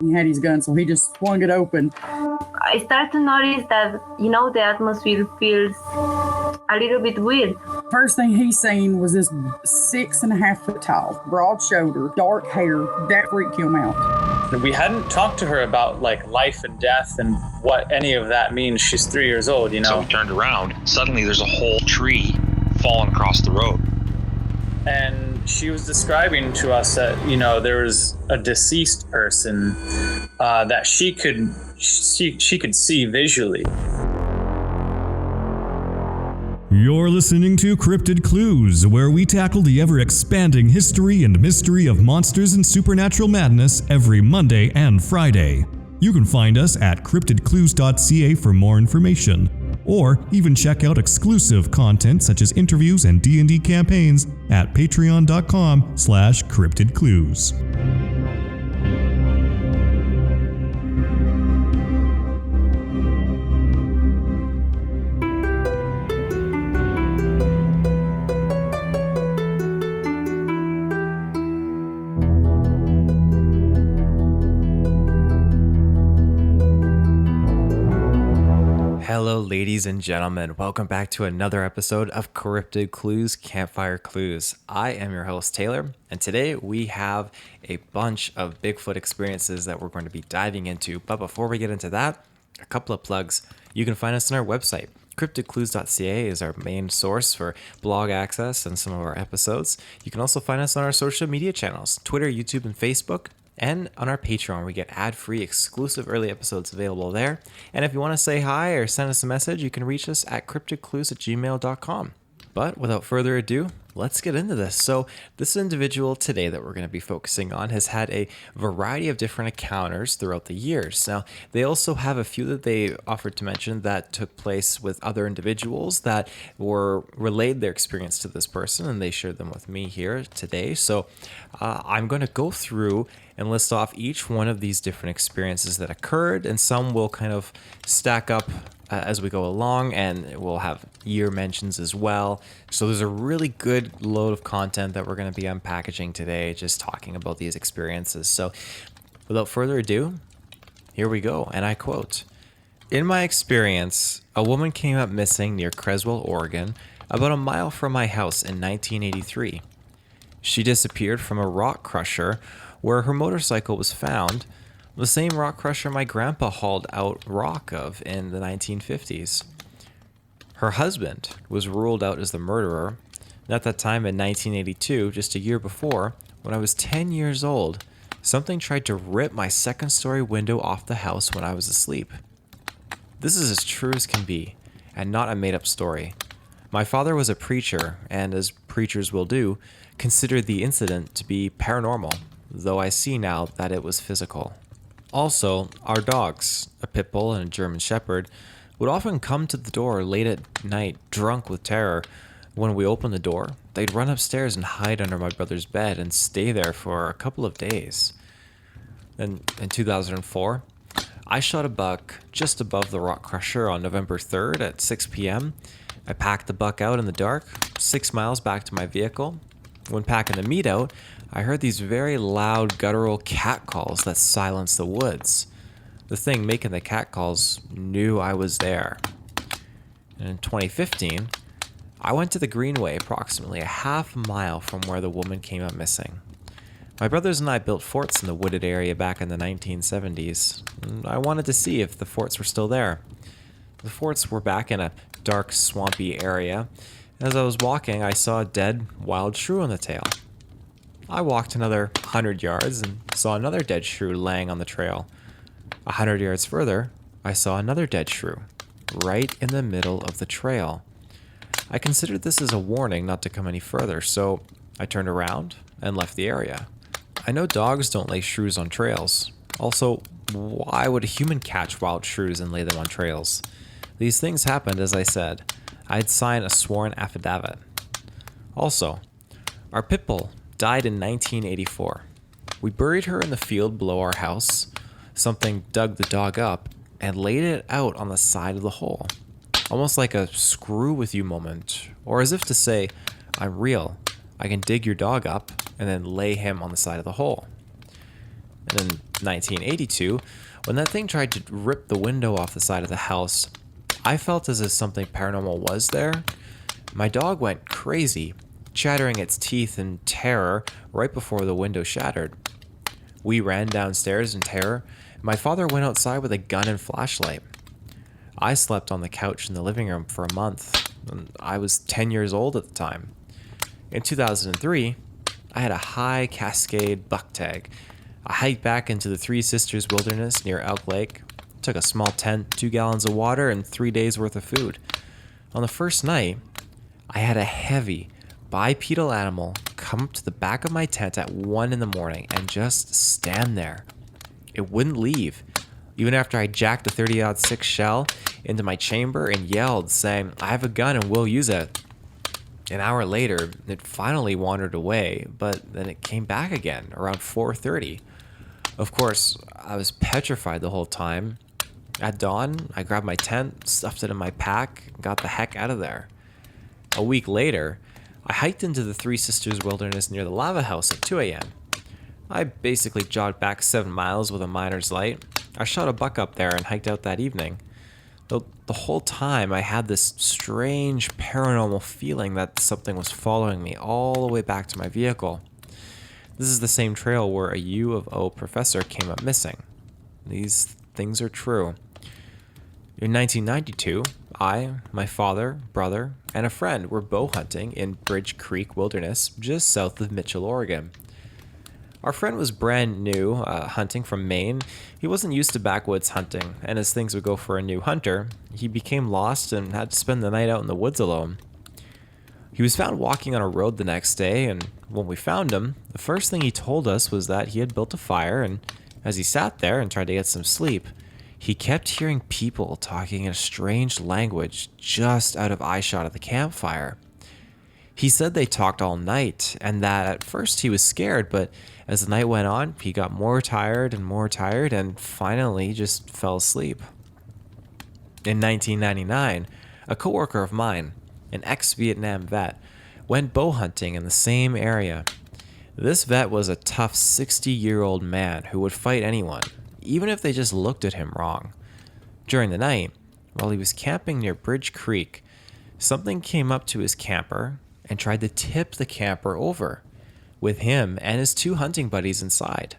He had his gun, so he just swung it open. I start to notice that, the atmosphere feels a little bit weird. First thing he seen was this 6.5 foot tall, broad shoulder, dark hair. That freaked him out. We hadn't talked to her about like life and death and what any of that means. She's 3 years old, So we turned around. Suddenly there's a whole tree falling across the road. And she was describing to us that, there was a deceased person that she could see visually. You're listening to Cryptid Clues, where we tackle the ever-expanding history and mystery of monsters and supernatural madness every Monday and Friday. You can find us at CryptidClues.ca for more information, or even check out exclusive content such as interviews and D&D campaigns at patreon.com/CryptidClues. Hello ladies and gentlemen, welcome back to another episode of Cryptid Clues, Campfire Clues. I am your host Taylor, and today we have a bunch of Bigfoot experiences that we're going to be diving into. But before we get into that, a couple of plugs. You can find us on our website. CryptidClues.ca is our main source for blog access and some of our episodes. You can also find us on our social media channels, Twitter, YouTube, and Facebook. And on our Patreon, we get ad-free exclusive early episodes available there. And if you want to say hi or send us a message, you can reach us at cryptidclues@gmail.com. But without further ado, let's get into this. So this individual today that we're going to be focusing on has had a variety of different encounters throughout the years. Now, they also have a few that they offered to mention that took place with other individuals that were relayed their experience to this person, and they shared them with me here today. So I'm going to go through and list off each one of these different experiences that occurred, and some will kind of stack up as we go along, and we'll have year mentions as well. So there's a really good load of content that we're going to be unpackaging today, just talking about these experiences. So without further ado, here we go, and I quote, "In my experience, a woman came up missing near Creswell, Oregon, about a mile from my house in 1983. She disappeared from a rock crusher where her motorcycle was found, the same rock crusher my grandpa hauled out rock of in the 1950s. Her husband was ruled out as the murderer, and at that time in 1982, just a year before, when I was 10 years old, something tried to rip my second-story window off the house when I was asleep. This is as true as can be, and not a made-up story. My father was a preacher, and as preachers will do, considered the incident to be paranormal, though I see now that it was physical. Also, our dogs, a pit bull and a German shepherd, would often come to the door late at night, drunk with terror. When we opened the door, they'd run upstairs and hide under my brother's bed and stay there for a couple of days. Then, in 2004, I shot a buck just above the rock crusher on November 3rd at 6 p.m. I packed the buck out in the dark, 6 miles back to my vehicle. When packing the meat out, I heard these very loud guttural cat calls that silenced the woods. The thing making the cat calls knew I was there. And in 2015, I went to the Greenway approximately a half mile from where the woman came up missing. My brothers and I built forts in the wooded area back in the 1970s, and I wanted to see if the forts were still there. The forts were back in a dark, swampy area. As I was walking, I saw a dead wild shrew on the tail. I walked another 100 yards and saw another dead shrew laying on the trail. 100 yards further, I saw another dead shrew, right in the middle of the trail. I considered this as a warning not to come any further, so I turned around and left the area. I know dogs don't lay shrews on trails. Also, why would a human catch wild shrews and lay them on trails? These things happened, as I said. I'd sign a sworn affidavit. Also, our pit bull died in 1984. We buried her in the field below our house. Something dug the dog up and laid it out on the side of the hole. Almost like a screw with you moment, or as if to say, I'm real. I can dig your dog up and then lay him on the side of the hole. And in 1982, when that thing tried to rip the window off the side of the house, I felt as if something paranormal was there. My dog went crazy, chattering its teeth in terror right before the window shattered. We ran downstairs in terror. My father went outside with a gun and flashlight. I slept on the couch in the living room for a month. I was 10 years old at the time. In 2003, I had a high Cascade buck tag. I hiked back into the Three Sisters Wilderness near Elk Lake, took a small tent, 2 gallons of water, and 3 days worth of food. On the first night, I had a heavy, bipedal animal come up to the back of my tent at 1 in the morning and just stand there. It wouldn't leave, even after I jacked a 30-06 shell into my chamber and yelled, saying, "I have a gun and we'll use it." An hour later, it finally wandered away, but then it came back again around 4:30. Of course, I was petrified the whole time. At dawn, I grabbed my tent, stuffed it in my pack, and got the heck out of there. A week later, I hiked into the Three Sisters Wilderness near the Lava House at 2 a.m. I basically jogged back 7 miles with a miner's light. I shot a buck up there and hiked out that evening. The whole time, I had this strange paranormal feeling that something was following me all the way back to my vehicle. This is the same trail where a U of O professor came up missing. These things are true. In 1992, I, my father, brother, and a friend were bow hunting in Bridge Creek Wilderness just south of Mitchell, Oregon. Our friend was brand new, hunting from Maine. He wasn't used to backwoods hunting, and as things would go for a new hunter, he became lost and had to spend the night out in the woods alone. He was found walking on a road the next day, and when we found him, the first thing he told us was that he had built a fire, and as he sat there and tried to get some sleep, he kept hearing people talking in a strange language just out of eyeshot of the campfire. He said they talked all night, and that at first he was scared, but as the night went on, he got more tired, and finally just fell asleep. In 1999, a coworker of mine, an ex-Vietnam vet, went bow hunting in the same area. This vet was a tough 60-year-old man who would fight anyone, even if they just looked at him wrong. During the night, while he was camping near Bridge Creek, something came up to his camper and tried to tip the camper over, with him and his 2 hunting buddies inside.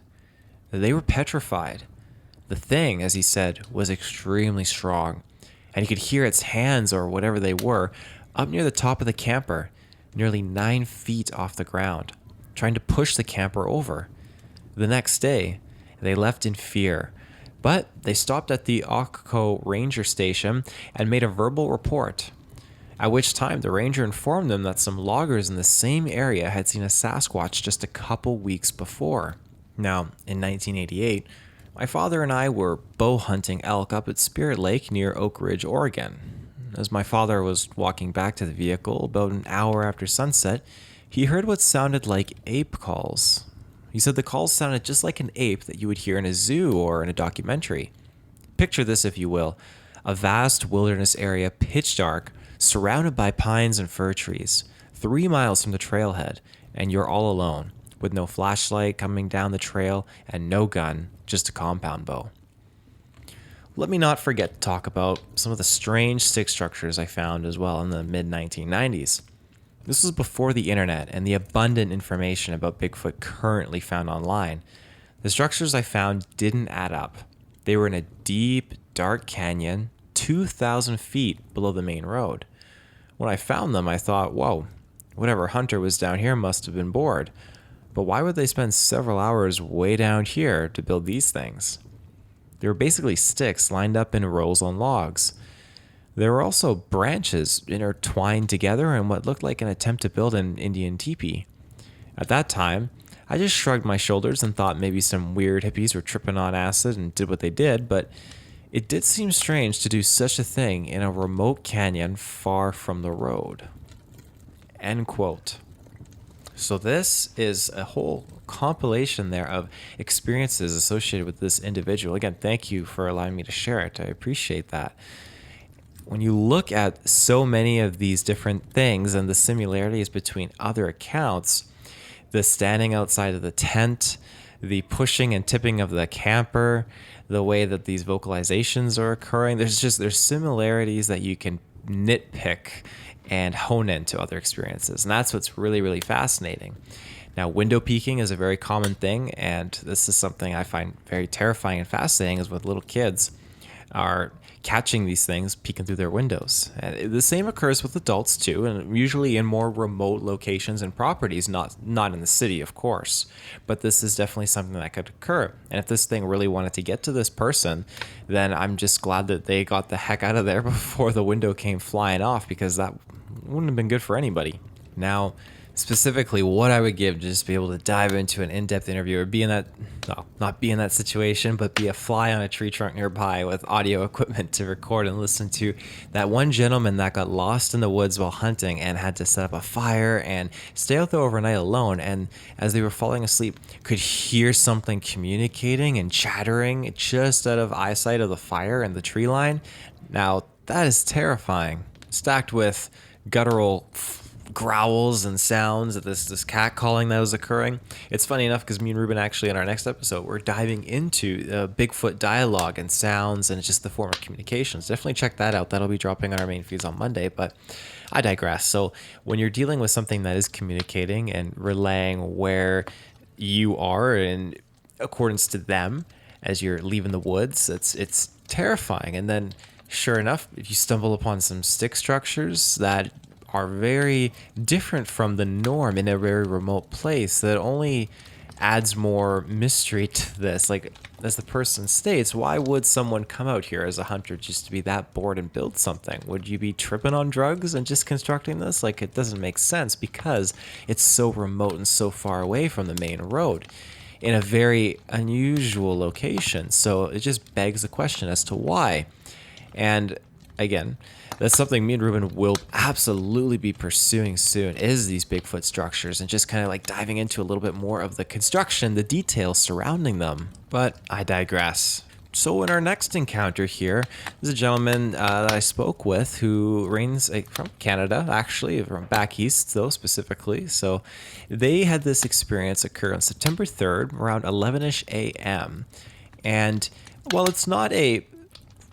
They were petrified. The thing, as he said, was extremely strong, and he could hear its hands, or whatever they were, up near the top of the camper, nearly 9 feet off the ground, trying to push the camper over. The next day, they left in fear, but they stopped at the Okko Ranger Station and made a verbal report, at which time the ranger informed them that some loggers in the same area had seen a Sasquatch just a couple weeks before. Now, in 1988, my father and I were bow hunting elk up at Spirit Lake near Oak Ridge, Oregon. As my father was walking back to the vehicle about an hour after sunset, he heard what sounded like ape calls. He said the calls sounded just like an ape that you would hear in a zoo or in a documentary. Picture this, if you will, a vast wilderness area, pitch dark, surrounded by pines and fir trees, 3 miles from the trailhead, and you're all alone, with no flashlight coming down the trail and no gun, just a compound bow. Let me not forget to talk about some of the strange stick structures I found as well in the mid-1990s. This was before the internet and the abundant information about Bigfoot currently found online. The structures I found didn't add up. They were in a deep, dark canyon, 2,000 feet below the main road. When I found them, I thought, whoa, whatever hunter was down here must have been bored. But why would they spend several hours way down here to build these things? They were basically sticks lined up in rows on logs. There were also branches intertwined together in what looked like an attempt to build an Indian teepee. At that time, I just shrugged my shoulders and thought maybe some weird hippies were tripping on acid and did what they did, but it did seem strange to do such a thing in a remote canyon far from the road. End quote. So this is a whole compilation there of experiences associated with this individual. Again, thank you for allowing me to share it. I appreciate that. When you look at so many of these different things and the similarities between other accounts, the standing outside of the tent, the pushing and tipping of the camper, the way that these vocalizations are occurring. There's similarities that you can nitpick and hone into other experiences. And that's what's really, really fascinating. Now, window peeking is a very common thing, and this is something I find very terrifying and fascinating, is with little kids are catching these things peeking through their windows. And the same occurs with adults too, and usually in more remote locations and properties, not in the city, of course. But this is definitely something that could occur. And if this thing really wanted to get to this person, then I'm just glad that they got the heck out of there before the window came flying off, because that wouldn't have been good for anybody. Now, specifically what I would give to just be able to dive into an in-depth interview, or be in that, no, not be in that situation, but be a fly on a tree trunk nearby with audio equipment to record and listen to that one gentleman that got lost in the woods while hunting and had to set up a fire and stay out there overnight alone. And as they were falling asleep, could hear something communicating and chattering just out of eyesight of the fire and the tree line. Now, that is terrifying, stacked with guttural growls and sounds of this cat calling that was occurring. It's funny enough because me and Ruben actually in our next episode, we're diving into Bigfoot dialogue and sounds and just the form of communications. Definitely check that out. That'll be dropping on our main feeds on Monday, but I digress. So when you're dealing with something that is communicating and relaying where you are in accordance to them as you're leaving the woods, it's terrifying. And then sure enough, if you stumble upon some stick structures that are very different from the norm in a very remote place, that only adds more mystery to this. Like, as the person states, why would someone come out here as a hunter just to be that bored and build something? Would you be tripping on drugs and just constructing this? Like, it doesn't make sense because it's so remote and so far away from the main road in a very unusual location. So it just begs the question as to why. And again, that's something me and Ruben will absolutely be pursuing soon, is these Bigfoot structures and just kind of like diving into a little bit more of the construction, the details surrounding them. But I digress. So in our next encounter here, there's a gentleman that I spoke with who reigns from Canada, actually, from back east though specifically. So they had this experience occur on September 3rd around 11ish a.m. And while it's not a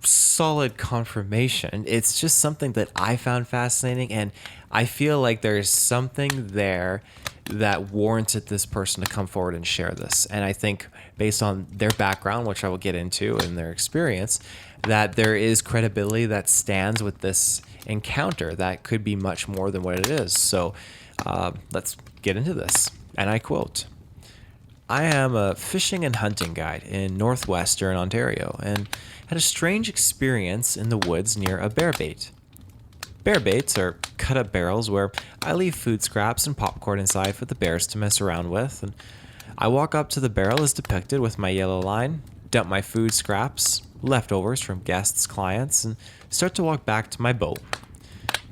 solid confirmation, it's just something that I found fascinating, and I feel like there's something there that warranted this person to come forward and share this. And I think based on their background, which I will get into, and their experience, that there is credibility that stands with this encounter that could be much more than what it is. So let's get into this. And I quote, "I am a fishing and hunting guide in northwestern Ontario and had a strange experience in the woods near a bear bait. Bear baits are cut up barrels where I leave food scraps and popcorn inside for the bears to mess around with, and I walk up to the barrel as depicted with my yellow line, dump my food scraps, leftovers from guests, clients, and start to walk back to my boat.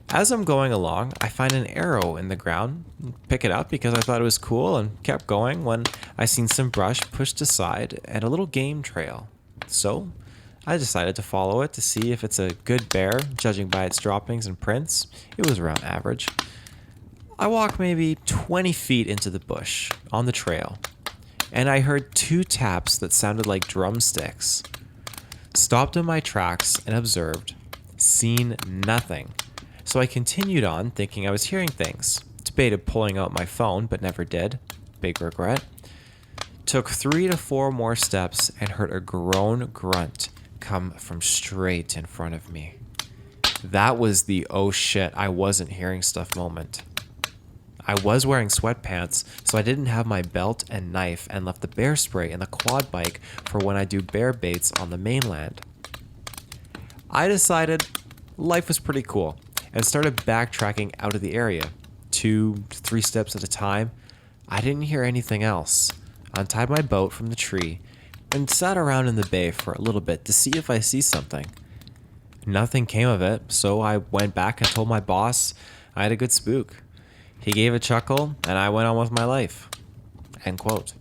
As I'm going along, I find an arrow in the ground, pick it up because I thought it was cool, and kept going when I seen some brush pushed aside and a little game trail. So I decided to follow it to see if it's a good bear, judging by its droppings and prints. It was around average. I walked maybe 20 feet into the bush on the trail, and I heard two taps that sounded like drumsticks. Stopped in my tracks and observed, seen nothing. So I continued on thinking I was hearing things. Debated pulling out my phone, but never did. Big regret. Took 3 to 4 more steps and heard a groan grunt come from straight in front of me. That was the oh shit, I wasn't hearing stuff moment. I was wearing sweatpants, so I didn't have my belt and knife, and left the bear spray and the quad bike for when I do bear baits on the mainland. I decided life was pretty cool and started backtracking out of the area, 2 to 3 steps at a time. I didn't hear anything else. Untied my boat from the tree and sat around in the bay for a little bit to see if I see something. Nothing came of it, so I went back and told my boss I had a good spook. He gave a chuckle, and I went on with my life." End quote.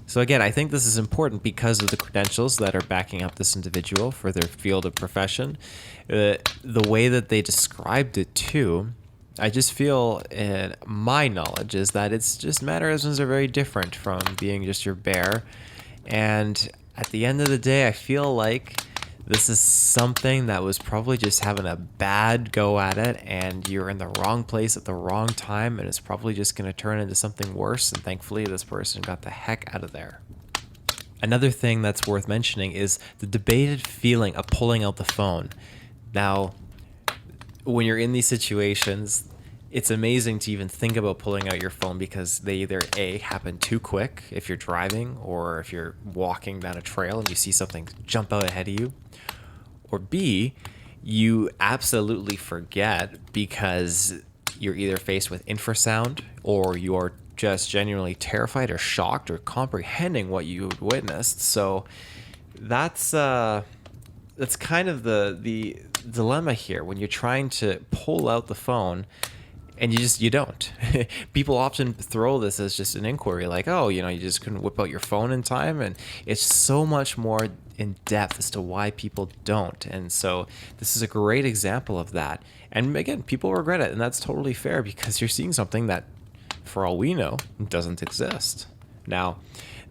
So again, I think this is important because of the credentials that are backing up this individual for their field of profession. The way that they described it too, I just feel, in my knowledge, is that it's just mannerisms are very different from being just your bear. And at the end of the day, I feel like this is something that was probably just having a bad go at it, and you're in the wrong place at the wrong time, and it's probably just going to turn into something worse. And thankfully, this person got the heck out of there. Another thing that's worth mentioning is the debated feeling of pulling out the phone. Now, when you're in these situations, it's amazing to even think about pulling out your phone, because they either A, happen too quick if you're driving, or if you're walking down a trail and you see something jump out ahead of you, or B, you absolutely forget because you're either faced with infrasound, or you're just genuinely terrified or shocked or comprehending what you witnessed. So that's kind of the dilemma here when you're trying to pull out the phone and you don't. People often throw this as just an inquiry, like, oh, you just couldn't whip out your phone in time, and it's so much more in depth as to why people don't. And so this is a great example of that. And again, people regret it, and that's totally fair, because you're seeing something that, for all we know, doesn't exist. Now,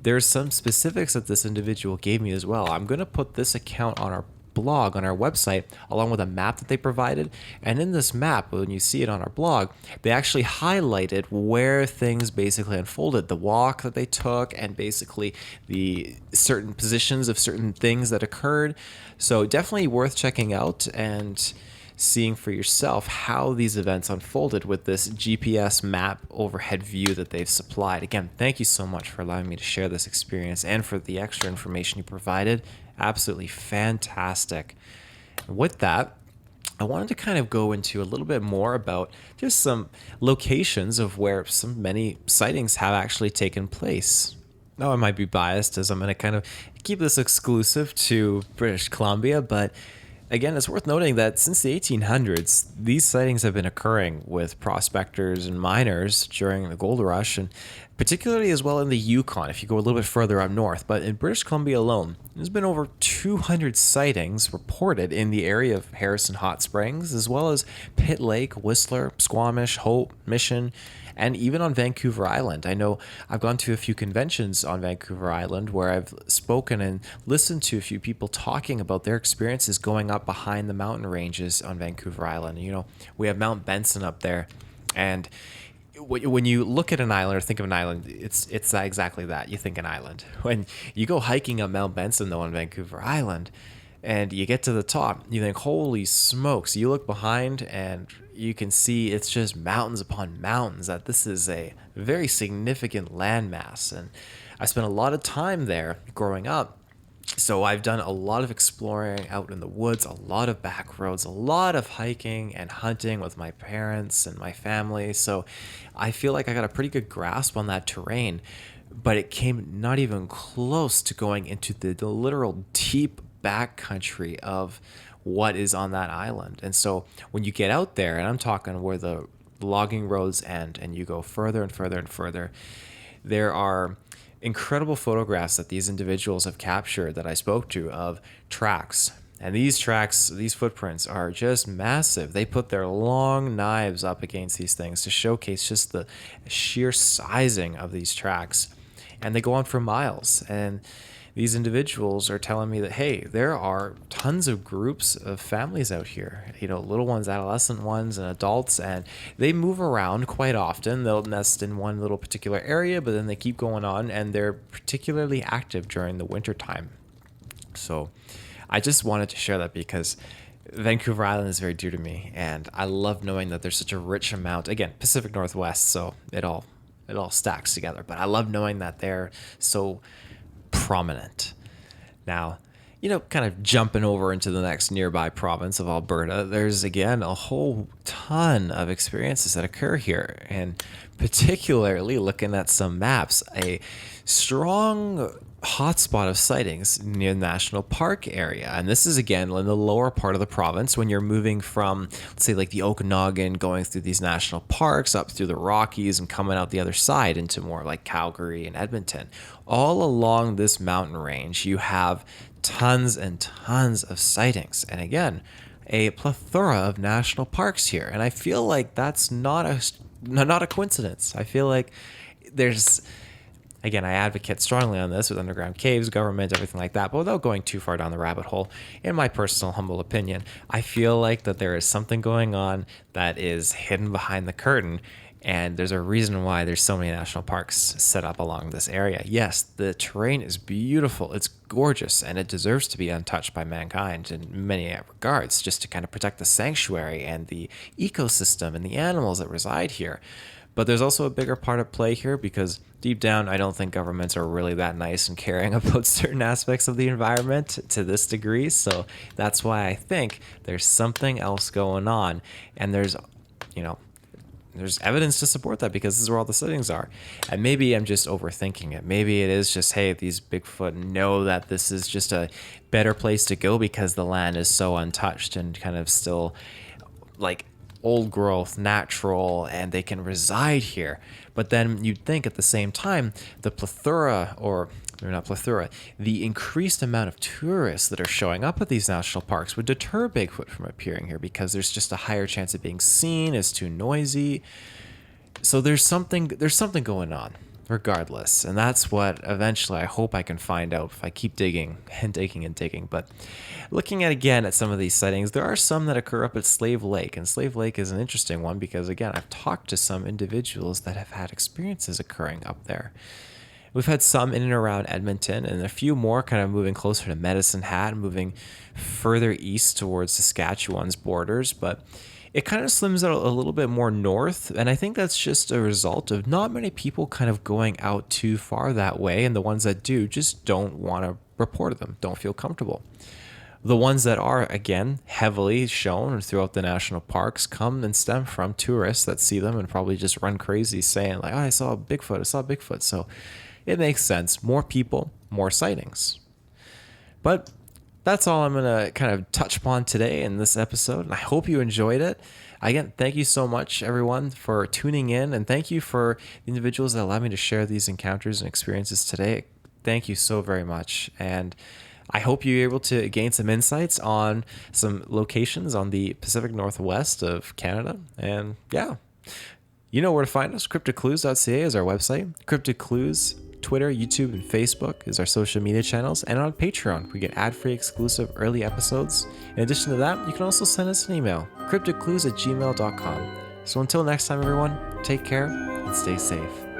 there's some specifics that this individual gave me as well. I'm going to put this account on our blog, on our website, along with a map that they provided. And in this map, when you see it on our blog, they actually highlighted where things basically unfolded, the walk that they took, and basically the certain positions of certain things that occurred. So definitely worth checking out and seeing for yourself how these events unfolded with this GPS map overhead view that they've supplied. Again, thank you so much for allowing me to share this experience and for the extra information you provided. Absolutely fantastic. With that, I wanted to kind of go into a little bit more about just some locations of where many sightings have actually taken place. Now, I might be biased, as I'm going to kind of keep this exclusive to British Columbia, but again, it's worth noting that since the 1800s, these sightings have been occurring with prospectors and miners during the gold rush, and particularly as well in the Yukon, if you go a little bit further up north. But in British Columbia alone, there's been over 200 sightings reported in the area of Harrison Hot Springs, as well as Pitt Lake, Whistler, Squamish, Hope, Mission, and even on Vancouver Island. I know I've gone to a few conventions on Vancouver Island where I've spoken and listened to a few people talking about their experiences going up behind the mountain ranges on Vancouver Island. We have Mount Benson up there, and when you look at an island or think of an island, it's exactly that. You think an island. When you go hiking up Mount Benson, though, on Vancouver Island, and you get to the top, you think, holy smokes. You look behind and you can see it's just mountains upon mountains, that this is a very significant landmass. And I spent a lot of time there growing up. So I've done a lot of exploring out in the woods, a lot of back roads, a lot of hiking and hunting with my parents and my family. So I feel like I got a pretty good grasp on that terrain, but it came not even close to going into the literal deep backcountry of what is on that island. And so when you get out there, and I'm talking where the logging roads end and you go further and further and further, there are incredible photographs that these individuals have captured that I spoke to of tracks. And these tracks, these footprints are just massive. They put their long knives up against these things to showcase just the sheer sizing of these tracks. And they go on for miles. And these individuals are telling me that, hey, there are tons of groups of families out here, little ones, adolescent ones, and adults, and they move around quite often. They'll nest in one little particular area, but then they keep going on, and they're particularly active during the winter time. So I just wanted to share that because Vancouver Island is very dear to me, and I love knowing that there's such a rich amount. Again, Pacific Northwest, so it all stacks together, but I love knowing that they're so prominent. Now, kind of jumping over into the next nearby province of Alberta, there's again a whole ton of experiences that occur here, and particularly looking at some maps, a strong hotspot of sightings near the national park area. And this is again in the lower part of the province when you're moving from, let's say, like the Okanagan, going through these national parks up through the Rockies and coming out the other side into more like Calgary and Edmonton. All along this mountain range, you have tons and tons of sightings. And again, a plethora of national parks here. And I feel like that's not a coincidence. I feel like there's, again, I advocate strongly on this with underground caves, government, everything like that, but without going too far down the rabbit hole, in my personal humble opinion, I feel like that there is something going on that is hidden behind the curtain, and there's a reason why there's so many national parks set up along this area. Yes, the terrain is beautiful, it's gorgeous, and it deserves to be untouched by mankind in many regards, just to kind of protect the sanctuary and the ecosystem and the animals that reside here. But there's also a bigger part at play here, because deep down, I don't think governments are really that nice and caring about certain aspects of the environment to this degree. So that's why I think there's something else going on. And there's evidence to support that, because this is where all the sightings are. And maybe I'm just overthinking it. Maybe it is just, hey, these Bigfoot know that this is just a better place to go because the land is so untouched and kind of still like old growth, natural, and they can reside here. But then you'd think at the same time, the increased amount of tourists that are showing up at these national parks would deter Bigfoot from appearing here, because there's just a higher chance of being seen. It's too noisy. So there's something going on regardless. And that's what eventually I hope I can find out if I keep digging and digging and digging. But looking at some of these sightings, there are some that occur up at Slave Lake. And Slave Lake is an interesting one because, again, I've talked to some individuals that have had experiences occurring up there. We've had some in and around Edmonton, and a few more kind of moving closer to Medicine Hat, moving further east towards Saskatchewan's borders. But it kind of slims out a little bit more north, and I think that's just a result of not many people kind of going out too far that way, and the ones that do just don't want to report them, don't feel comfortable. The ones that are, again, heavily shown throughout the national parks come and stem from tourists that see them and probably just run crazy saying like, oh, I saw Bigfoot. So it makes sense. More people, more sightings. But that's all I'm going to kind of touch upon today in this episode, and I hope you enjoyed it. Again, thank you so much, everyone, for tuning in, and thank you for the individuals that allowed me to share these encounters and experiences today. Thank you so very much, and I hope you're able to gain some insights on some locations on the Pacific Northwest of Canada, and yeah, you know where to find us. CryptidClues.ca is our website. Cryptid Clues, Twitter, YouTube, and Facebook is our social media channels. And on Patreon, we get ad-free exclusive early episodes. In addition to that, you can also send us an email, cryptidclues@gmail.com. So until next time, everyone, take care and stay safe.